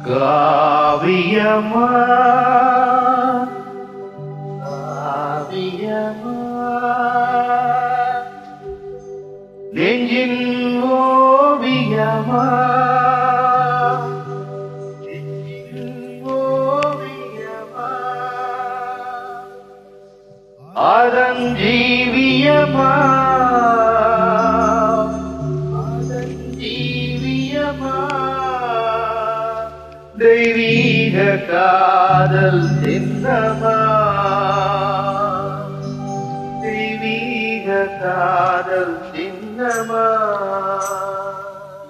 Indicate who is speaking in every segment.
Speaker 1: காவியமா காவியமா நெஞ்சின் ஓவியமா அதன் ஜீவியமா தெய்வீக காதல் சின்னமா தெய்வீக காதல் சின்னமா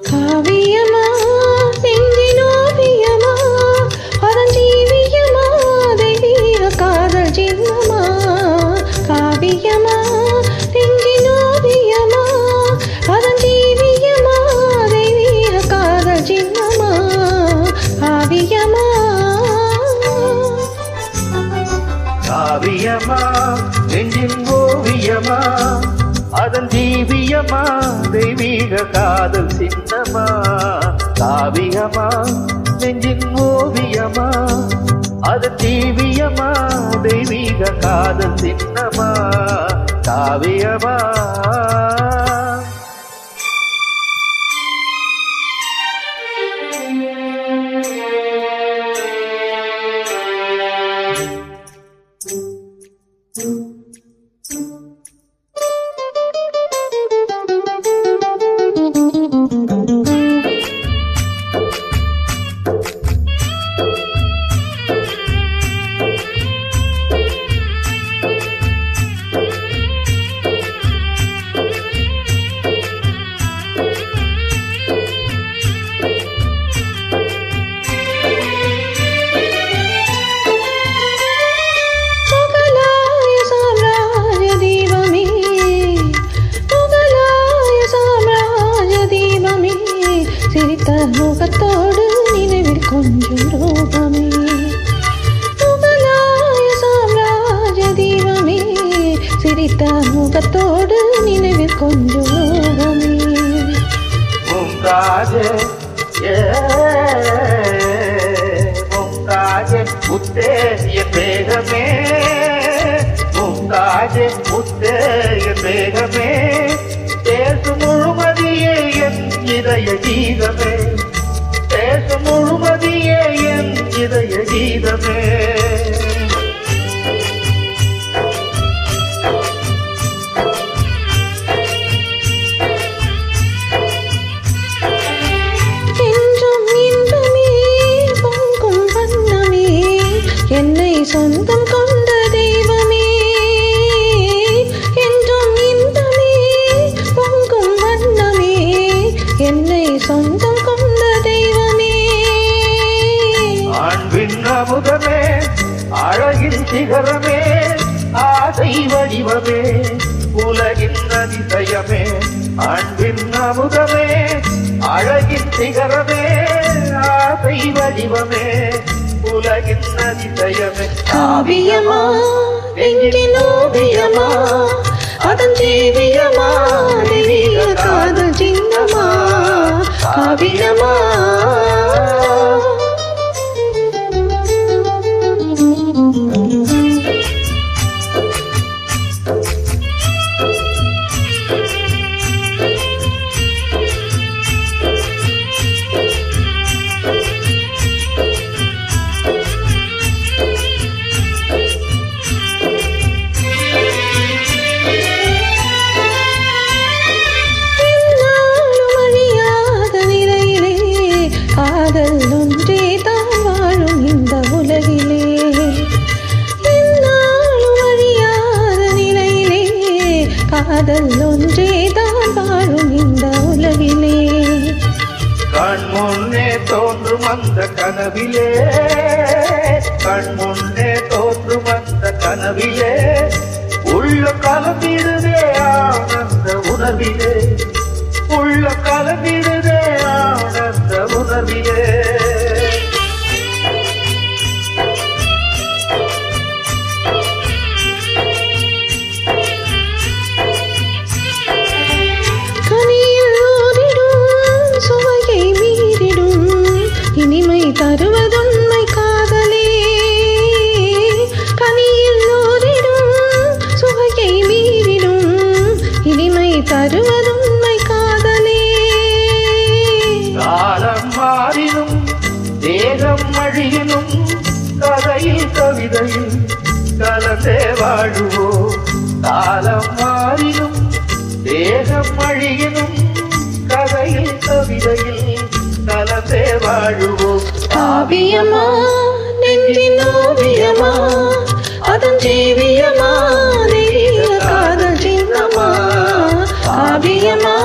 Speaker 2: காவியமா நெஞ்சின் ஓவியமா அதன் ஜீவியமா தெய்வீக காதல் சின்னமா காவியமா நெஞ்சின் ஓவியமா அதன் ஜீவியமா தெய்வீக காதல் சின்னமா காவியமா
Speaker 1: காவியமா நெஞ்சின் ஓவியமா அதன் ஜீவியமா தெய்வீக காதல் சின்னமா காவியமா நெஞ்சின் ஓவியமா அதன் ஜீவியமா தெய்வீக காதல் சின்னமா காவியமா
Speaker 2: முகத்தோடு நினைவில் கொஞ்சம் ரூபமே முகலாய சாம்ராஜ தீபமே சிரித்த முகத்தோடு நினைவில் கொஞ்சம் ரூபமே
Speaker 1: மும்தாஜே மும்தாஜே முத்தேய மேகமே மும்தாஜே முத்தேய மேகமே தேசு முழுமதியே என் இதய கீதமே தேசு முழுமதியே என் இதய கீதமே
Speaker 2: என்றும் இன்பமே பொங்கும் வண்ணமே என்னை சொந்தம் கொண்ட தெய்வமே என்றும் இன்பமே பொங்கும் வண்ணமே என்னை சொந்தம் கொண்ட தெய்வமே
Speaker 1: அன்பின் அமுதமே அழகின் சிகரமே ஆசை வடிவமே உலகின் அதிசயமே அன்பின் அமுதமே அழகின் சிகரமே ஆசை வடிவமே உலகின் அதிசயமே
Speaker 2: காவியமா நெஞ்சின் ஓவியமா அதன் ஜீவியமா தெய்வீக காதல் சின்னமா காவியமா காதல் ஒன்றே தான் வாழும் இந்த உலகிலே என்னாலும் அழியாத நிலையிலே காதல் ஒன்றே தான் வாழும் இந்த உலகிலே
Speaker 1: கண் முன்னே தோன்றும் அந்த கனவிலே கண் முன்னே தோன்றும் அந்த கனவிலே உள்ள கலந்திடுதே ஆனந்த உணர்விலே உள்ள கலந்திடுதே ஆனந்த உணர்விலே
Speaker 2: கனியில் ஓடிடும் சுவையை மீறிடும் இனிமை தருவ வருவதுண்மை காதலே.
Speaker 1: காலம் மாறினும் தேகம் அழியினும் கதையில் கவிதையில் கலந்தே வாழுவோம். காலம் மாறினும் தேகம் அழியினும் கதையில் கவிதையில் கலந்தே வாழுவோம்.
Speaker 2: காவியமா நெஞ்சின் ஓவியமா அதன் ஜீவியமா தெரிய காதல் சின்னமா. காவியமா